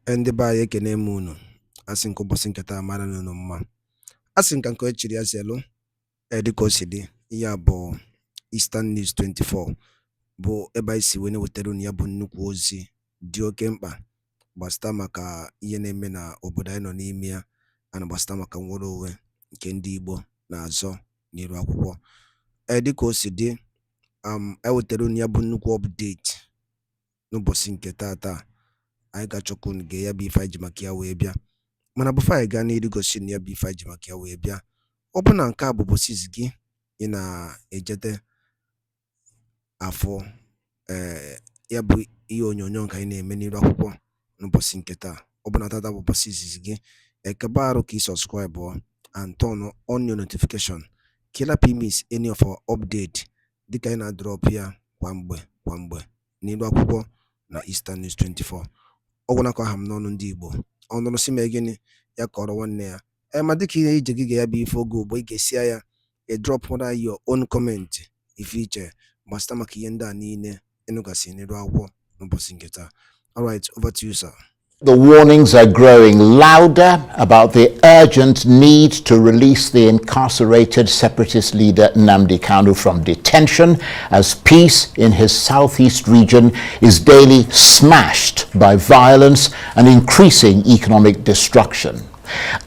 Ndị ba ya ekene m unu asị nke ụbọchị nketa mara n'unu mma asị nka nke echiri ya zelu dịka o si dị ihe bụ Eastern News 24 bụ ebe anyị si wee wetara unu ya bụ nnukwu ozi dị oke mkpa gbasata maka ihe na-eme na obodo anyị nọ n'ime ya ana gbasata maka nnwere onwe nke ndị Igbo na-azọ n'iru akwụkwọ dịka o si dị ewetara unu ya bụ nnukwu update n'ụbọchị nke taa anyị ga-achọkwu nge ya bụ ife anyị ji maka ya wee bịa mana bụfa anyị gaa n'iru gosi na ya bụ ife anyị ji maka ya wee bịa ọ bụ na nke a bụ bụsiz gị ị na-ejete afọ ya bụ ihe onyonyo nke anyị na-eme n'iru akwụkwọ n'ụbọchị nke taa ọ bụ na tata bụ ụbọchị izizi gị ekebe arụ ka ị subscribe and turn on your notification kila miss any of our update dịka anyị na-drop ya kwa mgbe n'iru akwụkwọ na Eastern News 24 ọgwụnakọ aha m n'ọnụ ndị Igbo ọnụrụ si mee gịnị ya kọrọ nwanne ya ma dịka ihe ije gị ga ya bụ ife oge ugbo ị ga-esia ya drop your own comment ife iche gbasata maka ihe ndị a niile ịnụgasị n'iru akwụkwọ n'ụbọchị nke taa. All right, over to you, sir. The warnings are growing louder about the urgent need to release the incarcerated separatist leader Nnamdi Kanu from detention as peace in his southeast region is daily smashed by violence and increasing economic destruction.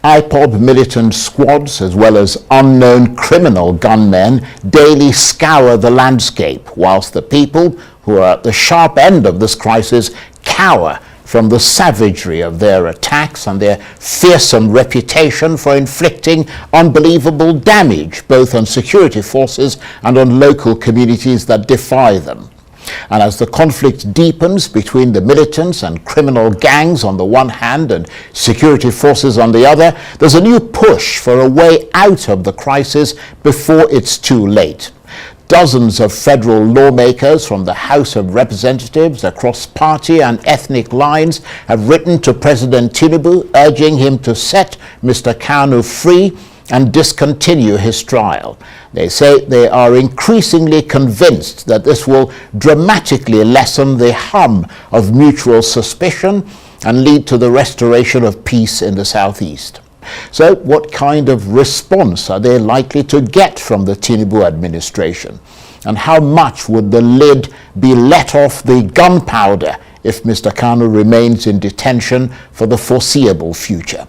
IPOB militant squads as well as unknown criminal gunmen daily scour the landscape, whilst the people who are at the sharp end of this crisis cower from the savagery of their attacks and their fearsome reputation for inflicting unbelievable damage both on security forces and on local communities that defy them. And as the conflict deepens between the militants and criminal gangs on the one hand and security forces on the other, there's a new push for a way out of the crisis before it's too late. Dozens of federal lawmakers from the House of Representatives across party and ethnic lines have written to President Tinubu urging him to set Mr. Kanu free and discontinue his trial. They say they are increasingly convinced that this will dramatically lessen the hum of mutual suspicion and lead to the restoration of peace in the southeast. So what kind of response are they likely to get from the Tinubu administration? And how much would the lid be let off the gunpowder if Mr. Kanu remains in detention for the foreseeable future?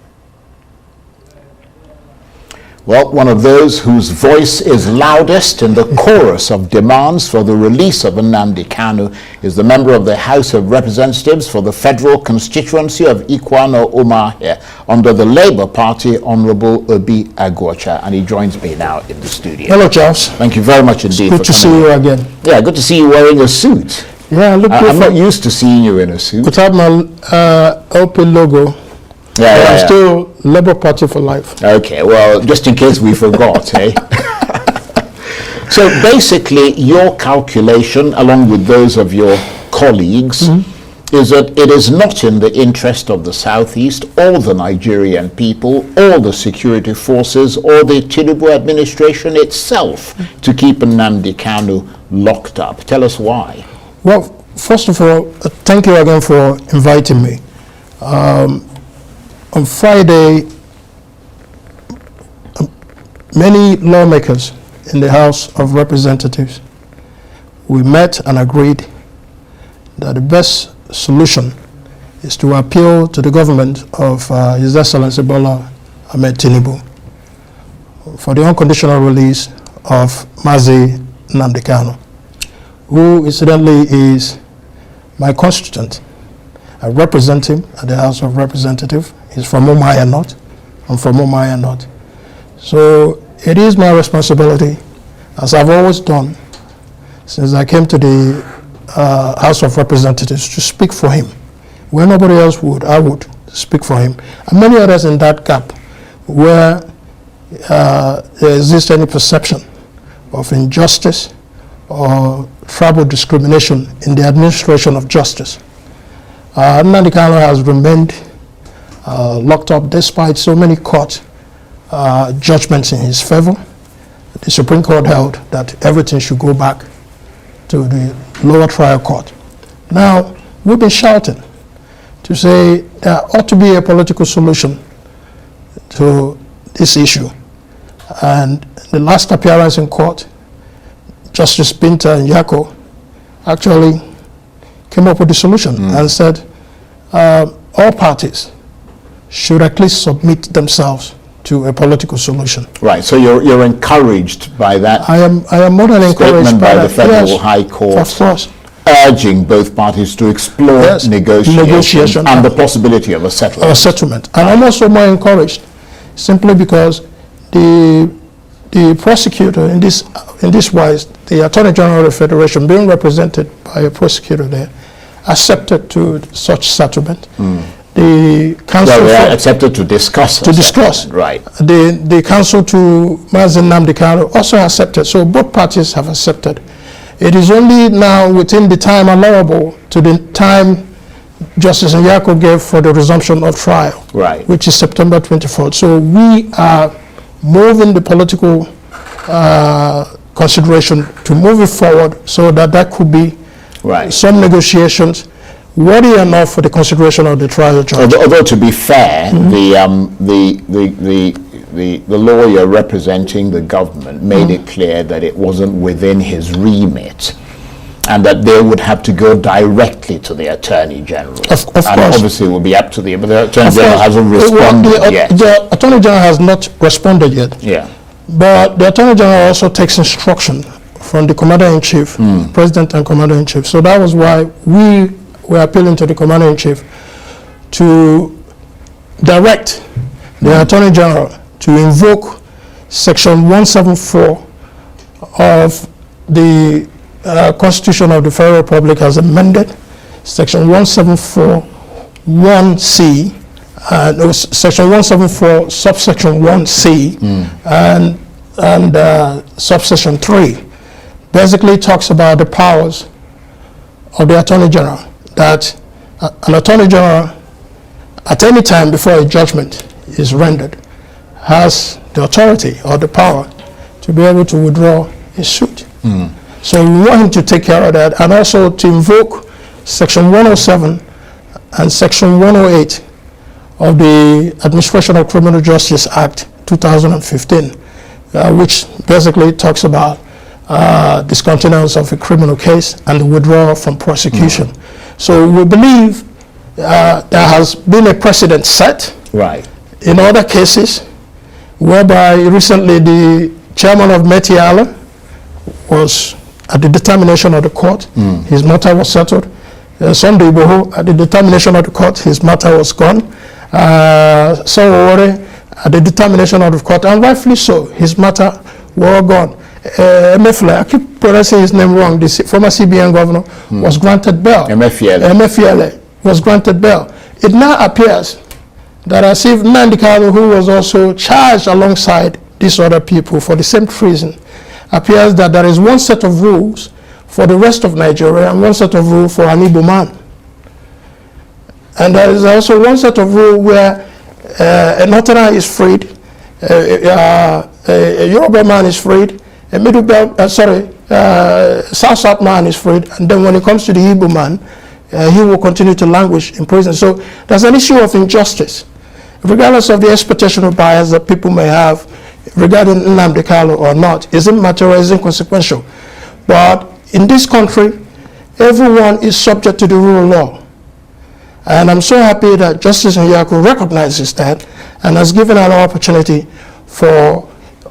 Well, one of those whose voice is loudest in the chorus of demands for the release of Nnamdi Kanu is the member of the House of Representatives for the federal constituency of Ikwano Umahia under the Labour Party, Honourable Obi Aguocha, and he joins me now in the studio. Hello, Charles. Thank you very much indeed. Good to see you again. Yeah, good to see you wearing a suit. Yeah, I'm not used to seeing you in a suit. Without my LP logo. Yeah, I'm still Labour Party for life. Okay, well, just in case we forgot, eh? So basically, your calculation, along with those of your colleagues, is that it is not in the interest of the Southeast or the Nigerian people or the security forces or the Tinubu administration itself to keep Nnamdi Kanu locked up. Tell us why. Well, first of all, thank you again for inviting me. On Friday, many lawmakers in the House of Representatives, we met and agreed that the best solution is to appeal to the government of His Excellency Bola Ahmed Tinubu for the unconditional release of Mazi Nnamdi Kanu, who incidentally is my constituent. I represent him at the House of Representatives. He's from Umuahia North. I'm from Umuahia North. So it is my responsibility, as I've always done since I came to the House of Representatives, to speak for him. Where nobody else would, I would speak for him. And many others in that gap where there exists any perception of injustice or tribal discrimination in the administration of justice. Nnamdi Kanu has remained locked up despite so many court judgments in his favor. The Supreme Court held that everything should go back to the lower trial court. Now, we've been shouting to to say there ought to be a political solution to this issue. And the last appearance in court, Justice Binta and Yako actually came up with the solution and said all parties should at least submit themselves to a political solution. Right. So you're encouraged by that. I am more than encouraged statement by the Federal yes, High Court, of course, urging both parties to explore yes, negotiation and the possibility of a settlement. And I'm also more encouraged simply because the prosecutor in this wise, the Attorney General of the Federation, being represented by a prosecutor there, accepted to such settlement. The council accepted to discuss. Right. The counsel to Nnamdi Kanu also accepted. So both parties have accepted. It is only now within the time allowable to the time Justice Nyako gave for the resumption of trial, right, which is September 24th. So we are moving the political consideration to move it forward so that could be some negotiations worthy enough for the consideration of the trial judge. Although to be fair, the lawyer representing the government made it clear that it wasn't within his remit, and that they would have to go directly to the Attorney General. Of course. Obviously it will be up to but the Attorney General hasn't responded yet. The Attorney General has not responded yet. Yeah. But the Attorney General also takes instruction from the Commander-in-Chief, President and Commander-in-Chief. So that was why we were appealing to the Commander-in-Chief to direct the Attorney General to invoke Section 174 of the Constitution of the Federal Republic as amended, Section 174 1C, Section 174 subsection 1C, and subsection 3 basically talks about the powers of the Attorney General, that an Attorney General at any time before a judgment is rendered has the authority or the power to be able to withdraw a suit. So we want him to take care of that, and also to invoke Section 107 and Section 108 of the Administration of Criminal Justice Act 2015, which basically talks about discontinuance of a criminal case and the withdrawal from prosecution. So we believe there has been a precedent set in other cases, whereby recently the chairman of Metiala was at the determination of the court, his matter was settled. Sunday Boho, at the determination of the court, his matter was gone. So at the determination of the court, and rightfully so, his matter were gone. Emefiele, I keep pronouncing his name wrong, the former CBN governor was granted bail. Emefiele was granted bail. It now appears that as if Nnamdi Kanu, who was also charged alongside these other people for the same treason, appears that there is one set of rules for the rest of Nigeria and one set of rules for an Igbo man. And there is also one set of rules where a Northerner is freed, a Yoruba man is freed, a Middle Belt, South man is freed, and then when it comes to the Igbo man, he will continue to languish in prison. So there's an issue of injustice, regardless of the expectation of bias that people may have regarding Nnamdi Kanu or not. Isn't material, isn't consequential. But in this country, everyone is subject to the rule of law. And I'm so happy that Justice Nyako recognizes that and has given an opportunity for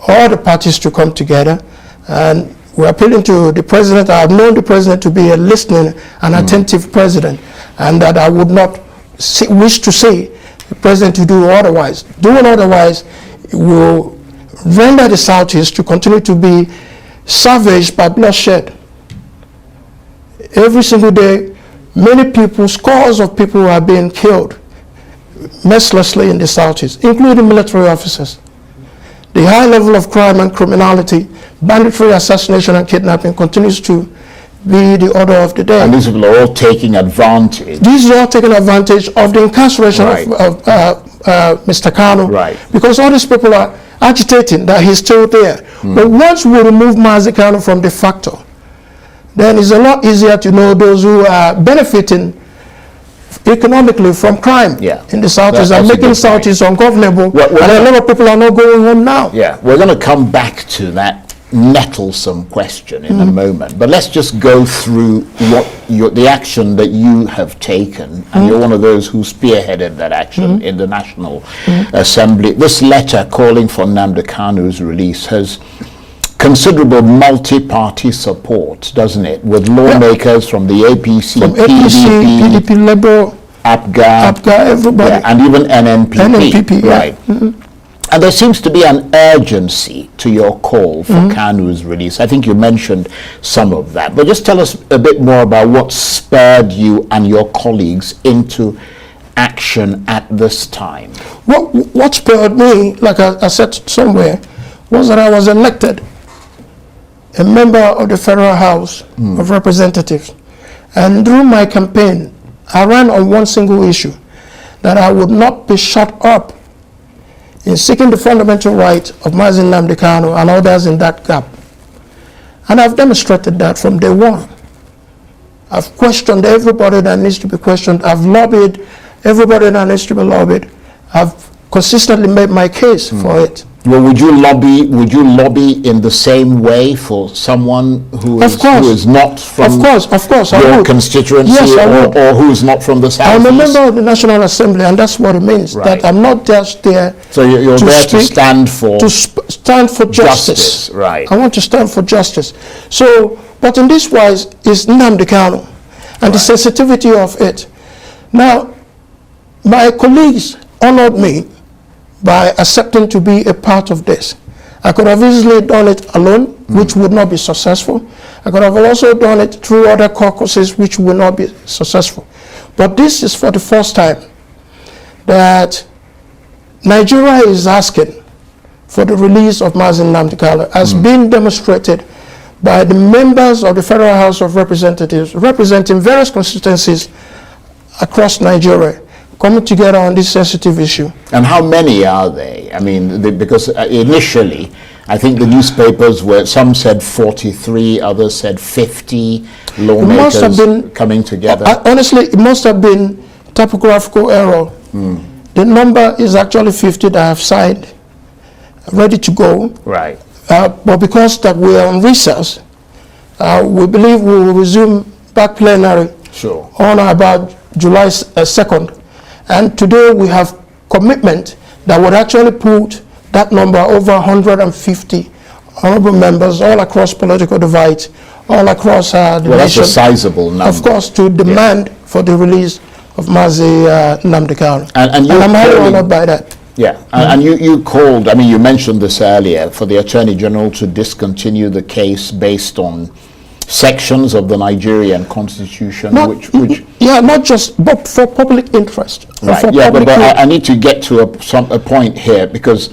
all the parties to come together. And we're appealing to the president. I have known the president to be a listening and attentive president, and that I would not wish to see the president to do otherwise. Doing otherwise will render the Southeast to continue to be savaged by bloodshed. Every single day, many people, scores of people are being killed mercilessly in the Southeast, including military officers. The high level of crime and criminality, banditry, assassination, and kidnapping continues to be the order of the day. And these people are all taking advantage. These are all taking advantage of the incarceration of Mr. Kanu, because all these people are agitating that he's still there. But once we remove Nnamdi Kanu from de facto, then it's a lot easier to know those who are benefiting economically from crime in the Southeast and making Southeast ungovernable. And a lot of people are not going home now. Yeah, we're going to come back to that nettlesome question in a moment, but let's just go through the action that you have taken, and you're one of those who spearheaded that action in the National Assembly. This letter calling for Nnamdi Kanu's release has considerable multi-party support, doesn't it, with lawmakers from the APC, from PDP, Liberal, APGA, everybody, and even NNPP. Right. And there seems to be an urgency to your call for Kanu's release. I think you mentioned some of that, but just tell us a bit more about what spurred you and your colleagues into action at this time. What spurred me, like I said somewhere, was that I was elected a member of the Federal House of Representatives, and through my campaign, I ran on one single issue, that I would not be shut up in seeking the fundamental right of Mazi Nnamdi Kanu and others in that gap. And I've demonstrated that from day one. I've questioned everybody that needs to be questioned. I've lobbied everybody that needs to be lobbied. I've consistently made my case for it. Well, would you lobby in the same way for someone who is not from your constituency, or who is not from the Southeast? I'm a member of the National Assembly, and that's what it means. That I'm not just there. So you're there to stand for justice. Right. I want to stand for justice. So, but in this wise is Nnamdi Kanu, and the sensitivity of it. Now, my colleagues honored me by accepting to be a part of this. I could have easily done it alone, which would not be successful. I could have also done it through other caucuses, which would not be successful. But this is for the first time that Nigeria is asking for the release of Mazi Nnamdi Kanu, as being demonstrated by the members of the Federal House of Representatives representing various constituencies across Nigeria, coming together on this sensitive issue. And how many are they? I mean, because initially, I think the newspapers were, some said 43, others said 50 lawmakers coming together. Honestly, it must have been typographical error. The number is actually 50 that have signed, ready to go. Right. But because that we are on recess, we believe we will resume back plenary on or about July 2nd. And today we have commitment that would actually put that number over 150 honorable members all across political divides, all across the nation. That's a sizable number. Of course, to demand for the release of Mazi Nnamdi Kanu. And I'm highly honored by that. Yeah, and you called, I mean, you mentioned this earlier, for the Attorney General to discontinue the case based on sections of the Nigerian Constitution, not just, but for public interest. Right. But I need to get to a point here, because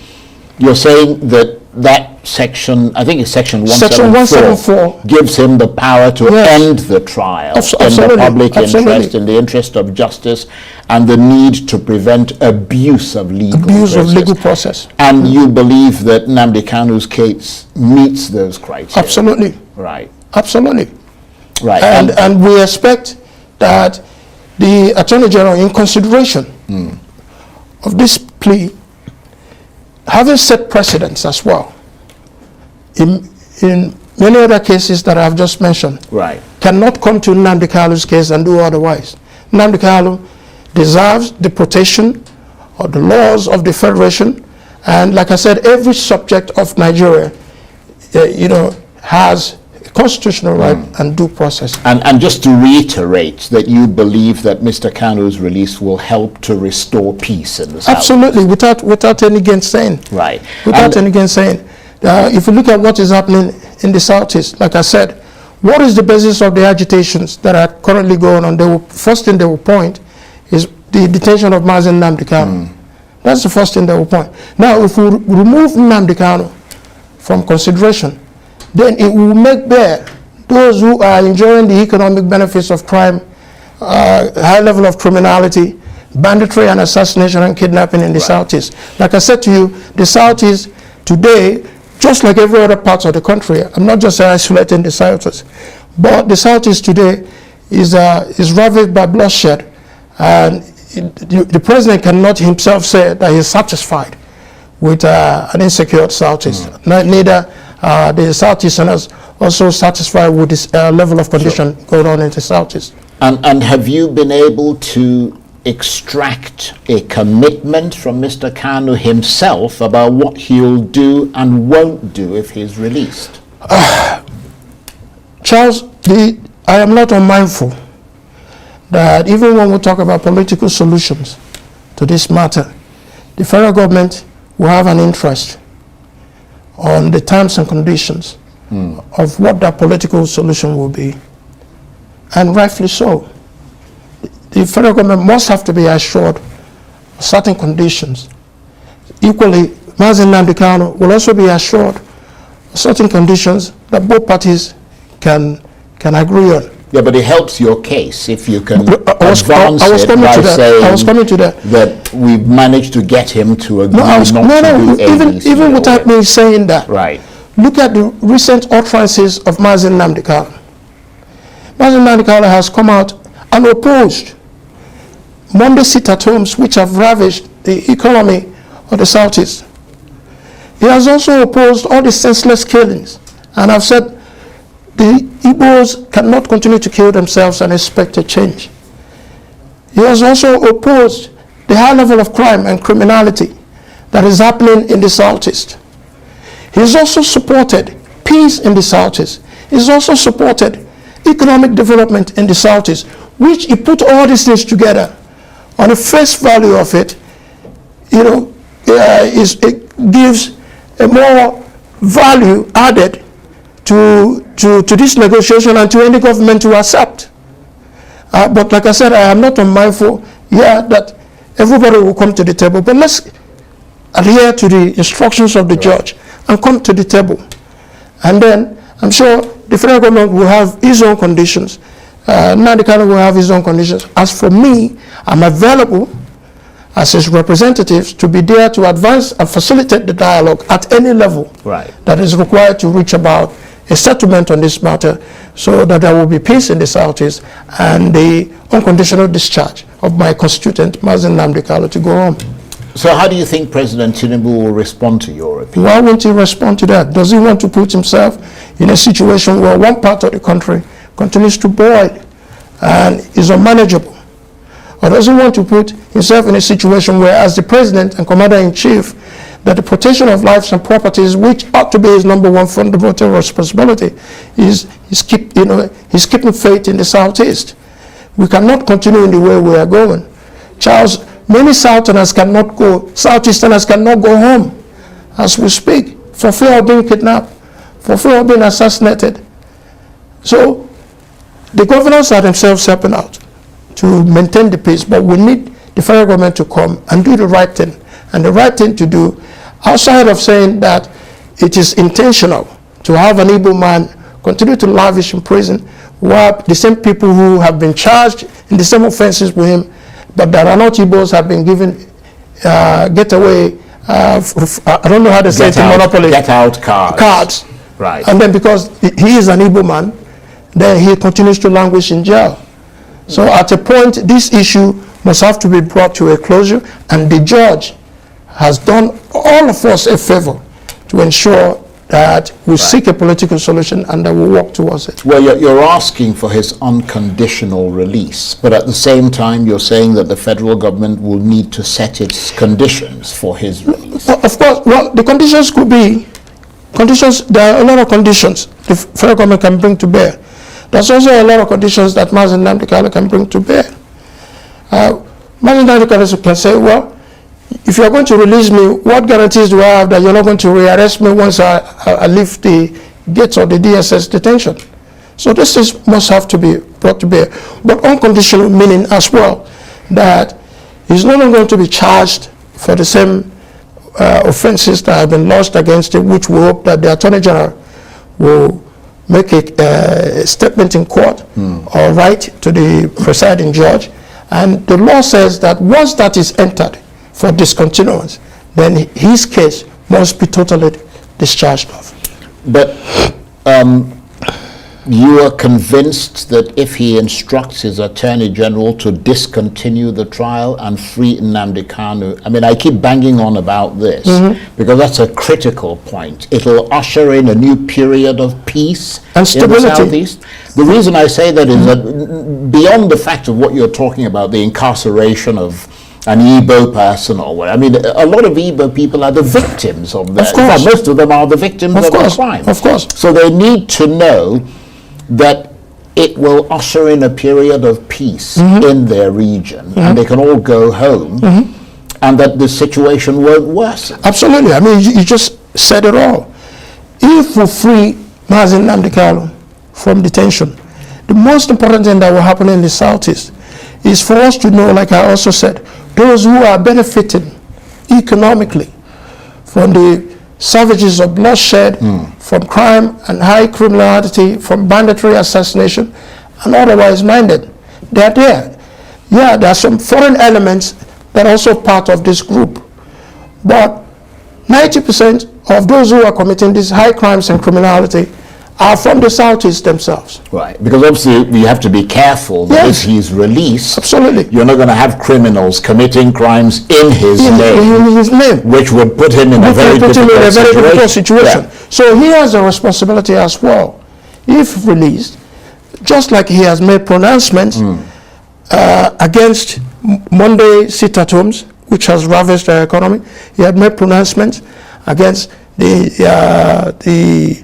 you're saying that section, I think it's section 174, gives him the power to end the trial in the public interest, in the interest of justice, and the need to prevent abuse of legal process. And you believe that Nnamdi Kanu's case meets those criteria? Absolutely. Right. Absolutely. Right. And we expect that the Attorney General, in consideration of this plea, having set precedents as well, in many other cases that I've just mentioned, cannot come to Nnamdi Kanu's case and do otherwise. Nnamdi Kanu deserves the protection of the laws of the Federation, and like I said, every subject of Nigeria, has constitutional right and due process. And just to reiterate that you believe that Mr. Kanu's release will help to restore peace in the South. Absolutely, without any gainsaying. Right. Without any gainsaying. If you look at what is happening in the Southeast, like I said, what is the basis of the agitations that are currently going on? First thing they will point is the detention of Mazi Nnamdi Kanu. That's the first thing they will point. Now, if we remove Nnamdi Kanu from consideration, then it will make bare those who are enjoying the economic benefits of crime, high level of criminality, banditry and assassination and kidnapping in the Southeast. Like I said to you, the Southeast today, just like every other part of the country, I'm not just isolating the Southeast, but the Southeast today is ravaged by bloodshed And the president cannot himself say that he's satisfied with an insecure Southeast. Neither the Southeasterners also satisfied with this level of condition going on in the Southeast. And have you been able to extract a commitment from Mr. Kanu himself about what he'll do and won't do if he's released? Charles, I am not unmindful that even when we talk about political solutions to this matter, the federal government will have an interest on the terms and conditions of what that political solution will be. And rightfully so. The federal government must have to be assured of certain conditions. Equally, Nnamdi Kanu will also be assured of certain conditions that both parties can agree on. Yeah, but it helps your case if you can advance it I was coming to that. That we've managed to get him to agree even without me saying that. Right. Look at the recent utterances of Nnamdi Kanu. Nnamdi Kanu has come out and opposed Monday sit-at-homes which have ravaged the economy of the Southeast. He has also opposed all the senseless killings and have said the Igbos cannot continue to kill themselves and expect a change. He has also opposed the high level of crime and criminality that is happening in the Southeast. He has also supported peace in the Southeast. He has also supported economic development in the Southeast, which he put all these things together. On the face value of it, it gives a more value added to this negotiation and to any government to accept. But like I said, I am not unmindful, that everybody will come to the table, but let's adhere to the instructions of the judge and come to the table. And then I'm sure the federal government will have its own conditions. Nnamdi Kanu will have his own conditions. As for me, I'm available as his representatives to be there to advance and facilitate the dialogue at any level that is required to reach about a settlement on this matter so that there will be peace in the Southeast and the unconditional discharge of my constituent, Nnamdi Kanu, to go on. So how do you think President Tinubu will respond to your appeal? Why won't he respond to that? Does he want to put himself in a situation where one part of the country continues to boil and is unmanageable? Or does he want to put himself in a situation where, as the President and Commander-in-Chief, that the protection of lives and properties, which ought to be his number one fundamental responsibility, is keeping faith in the Southeast? We cannot continue in the way we are going. Charles, many Southerners cannot go, Southeasterners cannot go home as we speak for fear of being kidnapped, for fear of being assassinated. So the governors are themselves stepping out to maintain the peace, but we need the federal government to come and do the right thing. And the right thing to do, outside of saying that it is intentional to have an Igbo man continue to lavish in prison, while the same people who have been charged in the same offenses with him, but that are not Igbos, have been given getaway, I don't know how to say it, monopoly. Get out cards. Right. And then because he is an Igbo man, then he continues to languish in jail. So at a point, this issue must have to be brought to a closure, and the judge has done all of us a favor to ensure that we seek a political solution and that we work towards it. Well, you're asking for his unconditional release, but at the same time, you're saying that the federal government will need to set its conditions for his release. Of course, well, the conditions could be conditions. There are a lot of conditions the federal government can bring to bear. There's also a lot of conditions that Nnamdi Kanu can bring to bear. Nnamdi Kanu can say, well, if you're going to release me, what guarantees do I have that you're not going to rearrest me once I leave the gates of the DSS detention? So this must have to be brought to bear. But unconditional meaning as well, that he's no longer going to be charged for the same offenses that have been lodged against him, which we hope that the Attorney General will make a statement in court or write to the presiding judge. And the law says that once that is entered for discontinuance, then his case must be totally discharged of. But you are convinced that if he instructs his Attorney General to discontinue the trial and free Nnamdi Kanu, I mean, I keep banging on about this because that's a critical point. It'll usher in a new period of peace and stability in the Southeast. The reason I say that is that beyond the fact of what you're talking about, the incarceration of an Igbo person or what, I mean, a lot of Igbo people are the victims of that. Of course. Most of them are the victims of the crime. Of course. So they need to know that it will usher in a period of peace in their region and they can all go home and that the situation won't worsen. Absolutely. I mean, you just said it all. If we free Mazi Nnamdi Kanu from detention, the most important thing that will happen in the Southeast is for us to know, like I also said, those who are benefiting economically from the savages of bloodshed, from crime and high criminality, from banditry, assassination, and otherwise minded. They're there. Yeah, there are some foreign elements that are also part of this group. But 90% of those who are committing these high crimes and criminality are from the Southeast themselves. Right, because obviously we have to be careful that if he's released, absolutely, you're not going to have criminals committing crimes in his name, which would put him in a very difficult situation. Yeah. So he has a responsibility as well, if released, just like he has made pronouncements against Monday sit-at-homes, which has ravaged our economy. He had made pronouncements against the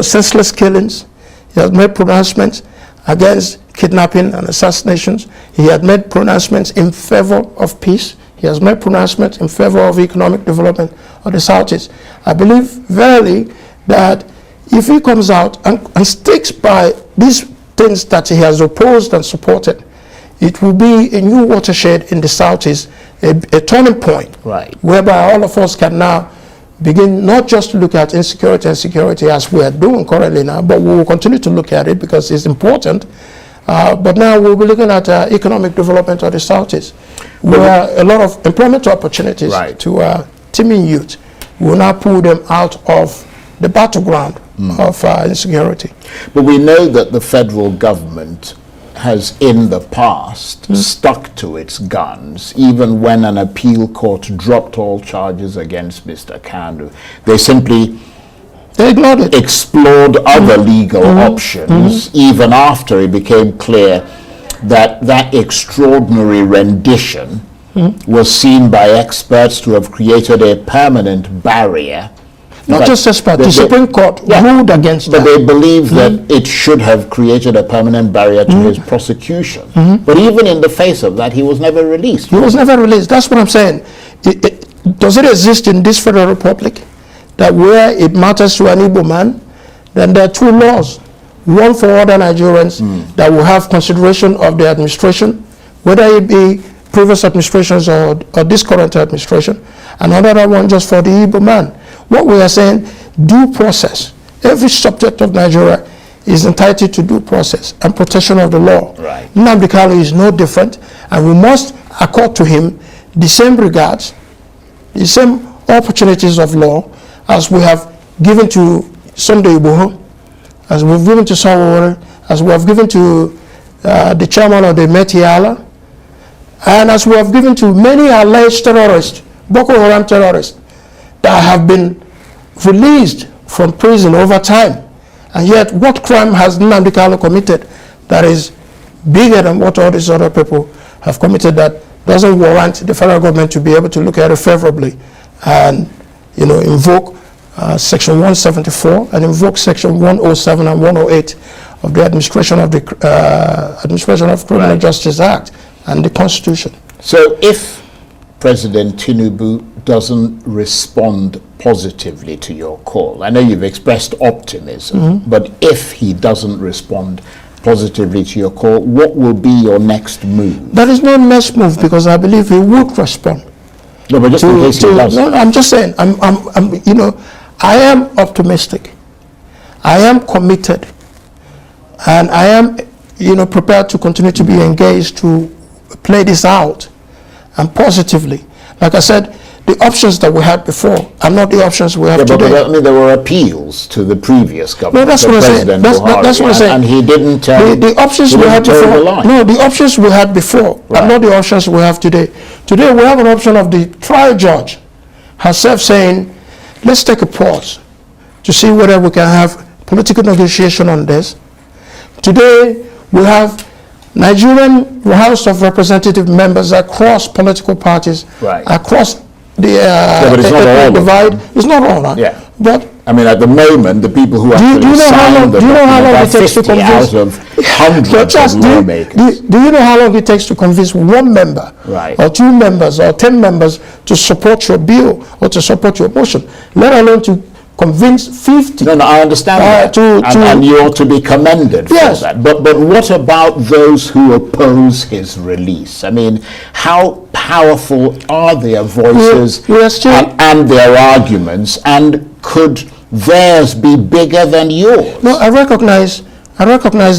senseless killings. He has made pronouncements against kidnapping and assassinations. He had made pronouncements in favor of peace. He has made pronouncements in favor of economic development of the Southeast. I believe verily that if he comes out and sticks by these things that he has opposed and supported, it will be a new watershed in the Southeast, a turning point, whereby all of us can now begin not just to look at insecurity and security as we are doing currently now, but we will continue to look at it because it's important. But now we'll be looking at economic development of the Southeast, where a lot of employment opportunities to teeming youth will now pull them out of the battleground of insecurity. But we know that the federal government has in the past stuck to its guns, even when an appeal court dropped all charges against Mr. Kanu. They simply ignored it. Explored other legal options, even after it became clear that that extraordinary rendition was seen by experts to have created a permanent barrier. Not just experts, the Supreme Court ruled against that. But they believe that it should have created a permanent barrier to his prosecution. But even in the face of that, he was never released. He was never released. That's what I'm saying. Does it exist in this federal republic that where it matters to an Igbo man, then there are two laws. One for other Nigerians that will have consideration of the administration, whether it be previous administrations or this current administration, and another one just for the Igbo man. What we are saying, due process. Every subject of Nigeria is entitled to due process and protection of the law. Nnamdi Kanu is no different, and we must accord to him the same regards, the same opportunities of law as we have given to Sunday Igboho, as we've given to Sawore, as we have given to the chairman of the Metiala, and as we have given to many alleged terrorists, Boko Haram terrorists, that have been released from prison over time. And yet, what crime has Nnamdi Kanu committed that is bigger than what all these other people have committed that doesn't warrant the federal government to be able to look at it favorably and, invoke Section 174 and invoke Section 107 and 108 of the Administration of Criminal Justice Act and the Constitution. So if President Tinubu doesn't respond positively to your call, I know you've expressed optimism, but if he doesn't respond positively to your call, what will be your next move? There is no next move because I believe he would respond. No, but just in case he does. No, I'm just saying, I am optimistic. I am committed. And I am, prepared to continue to be engaged to play this out and positively. Like I said, the options that we had before are not the options we have today. But I mean, there were appeals to the previous government. No, that's what I'm saying. That's what I'm saying. And he didn't. The options we had before. No, the options we had before are not the options we have today. Today we have an option of the trial judge herself saying, let's take a pause to see whether we can have political negotiation on this. Today we have Nigerian House of Representative members across political parties, across the but it's not all divide. It's not all that. Yeah. But I mean, at the moment, the people who actually signed the document are 50 out of hundreds of lawmakers. Do you know how long it takes to convince one member, or 2 members, or 10 members to support your bill or to support your motion, let alone to convince 50? No, I understand that, and you ought to be commended for that. But what about those who oppose his release? I mean, how powerful are their voices and their arguments, and could theirs be bigger than yours? No, I recognize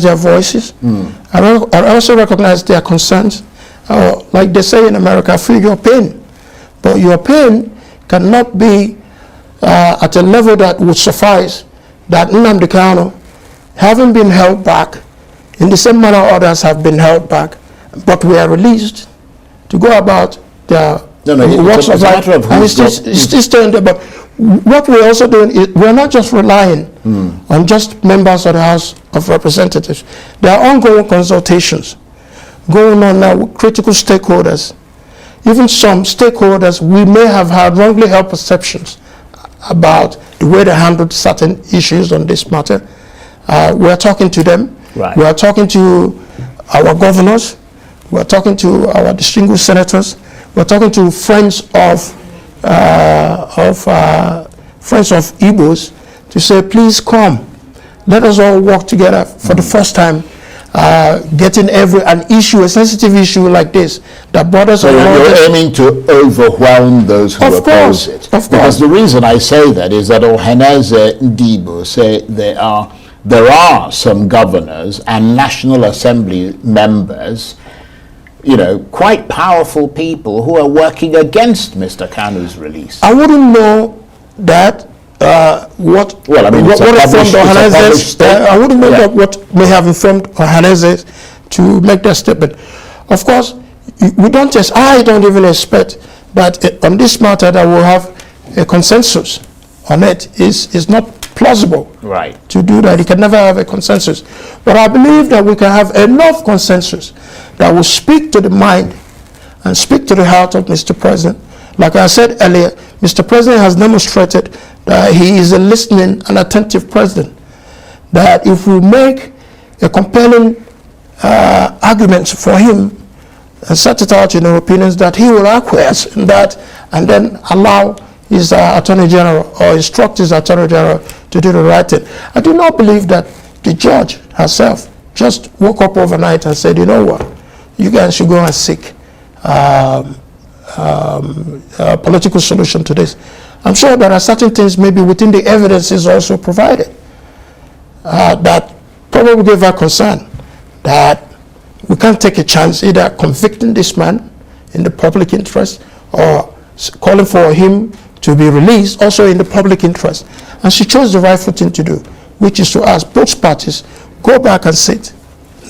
their voices. I also recognize their concerns. Like they say in America, feel your pain. But your pain cannot be at a level that would suffice that Nnamdi Kanu, having been held back in the same manner others have been held back, but we are released to go about their works of life, and it's still staying there. But what we're also doing is we're not just relying on just members of the House of Representatives. There are ongoing consultations going on now with critical stakeholders. Even some stakeholders we may have had wrongly held perceptions about the way they handled certain issues on this matter. We are talking to them. We are talking to our governors. We are talking to our distinguished senators. We are talking to friends of Igbos to say, please come. Let us all work together for the first time, getting an sensitive issue like this that borders on. So you're aiming to overwhelm those who oppose it. Of course. Because the reason I say that is that Ohaneze Ndibo say there are some governors and National Assembly members, quite powerful people who are working against Mr. Kanu's release. I wouldn't know that. I wouldn't know that what may have informed Ohaneze to make that statement. Of course, I don't even expect that on this matter that we'll have a consensus on it. Is not plausible to do that. You can never have a consensus. But I believe that we can have enough consensus that will speak to the mind and speak to the heart of Mr. President. Like I said earlier, Mr. President has demonstrated that he is a listening and attentive president. That if we make a compelling argument for him and set it out in our opinions, that he will acquiesce in that and then allow his Attorney General or instruct his Attorney General to do the right thing. I do not believe that the judge herself just woke up overnight and said, you know what, you guys should go and seek a political solution to this. I'm sure there are certain things maybe within the evidences also provided that probably gave her concern that we can't take a chance either convicting this man in the public interest or calling for him to be released also in the public interest. And she chose the rightful thing to do, which is to ask both parties, go back and sit,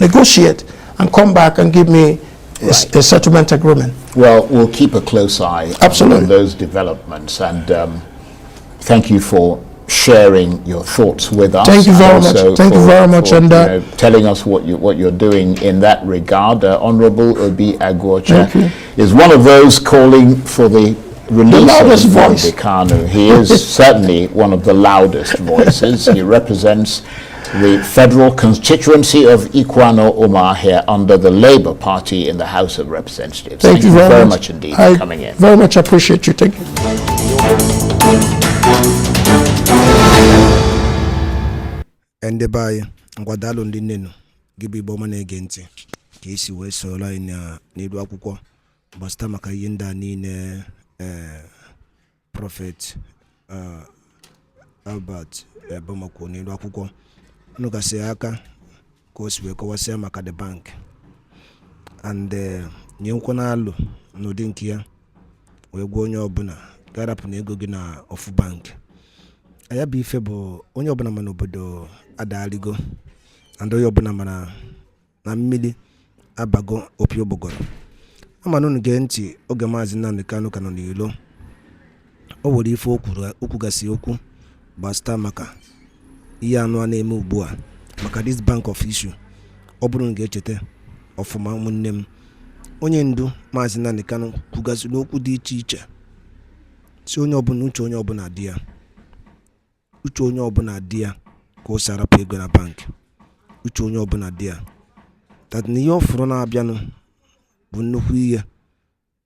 negotiate, and come back and give me a settlement agreement. Well, we'll keep a close eye on those developments, and thank you for sharing your thoughts with us. Thank you very much. Thank you very much, and telling us what you're doing in that regard. Honorable Obi Aguocha is one of those calling for the release of Nnamdi Kanu. He is certainly one of the loudest voices. He represents the federal constituency of Ikwano Omar here under the Labour Party in the House of Representatives. Thank you very much indeed for coming in. Very much appreciate you. Thank you. Ende baye ngwadalo ndị nnenu gị bụ Igbo ọma na-ege ntị ka isi wee soro anyị n'elu akwụkwọ gbasịta maka ihe ndị a niile Prophet Albert Bamako n'elu akwụkwọ unu gasị aka ka o si wee kọwasịa maka the bank and nye nkwa na alụ n'ụdị nke ya wee gwa onye ọbụla garapụ na ego gị na ofu bank. Aya bụ ife bụ onye ọbụla ma n'obodo adaligo and onye ọbụla mana na mmiri abago opi ụgbọgọrọ. Ama na unu gee ntị oge Maazị Nnamdi Kanu ka nọ n'ilo, o nwere ife okwu gasị okwu gbasịta maka ihe anụ a na-eme ugbu a maka this bank of issue. Ọ bụrụ na ga-echeta ọfụma ụmụnne m, onye ndu Maazị Nnamdi Kanu kwugasịrị okwu dị iche iche si onye ọbụla uche onye ọbụla dị ya, uche onye ọbụla dị ya ka o si arapụ ego na bank, uche onye ọbụla dị ya that na ihe ọ fụrụ na-abịanụ bụ nnukwu ihe,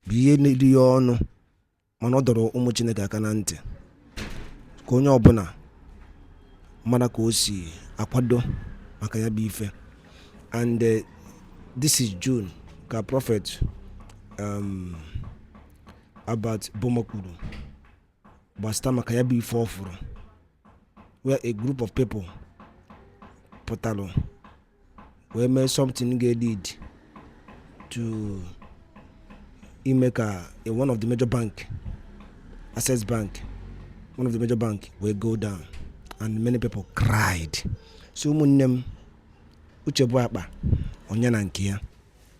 bụ ihe na-eri ya ọnụ, mana ọ dọrọ ụmụ Chineke aka na ntị ka onye ọbụla mara ka o si akwado maka ya bụ ife. And this is June ka prophet about Bomokwuru gbasịta maka ya bụ ife ọ fụrụ, where a group of people pụtalụ wee mee something ga-lead to ime ka one of the major bank, Access Bank, one of the major bank will go down, and many people cried. So ụmụnne m, uche bụ akpa onye na nke ya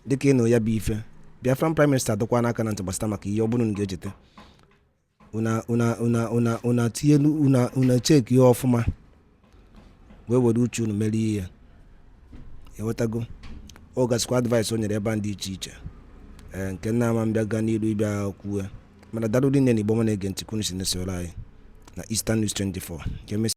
dịka ị nọ ya bụ ife. Biafran Prime Minister dọkwa n'aka na ntị gbasịta maka ihe ọ bụrụ na ga-echeta una tinye una cheki ya ọfụma wee were uche unu mere ihe. Ewetago ọ gasịkwa advice o nyere ebe ndị iche iche nke nna ama mbịa gaa n'iru ịbịa kwuo mana dalụ dị nne na Igbo ma na-ege ntị kwunu si na-esoro anyị na Eastern News 24.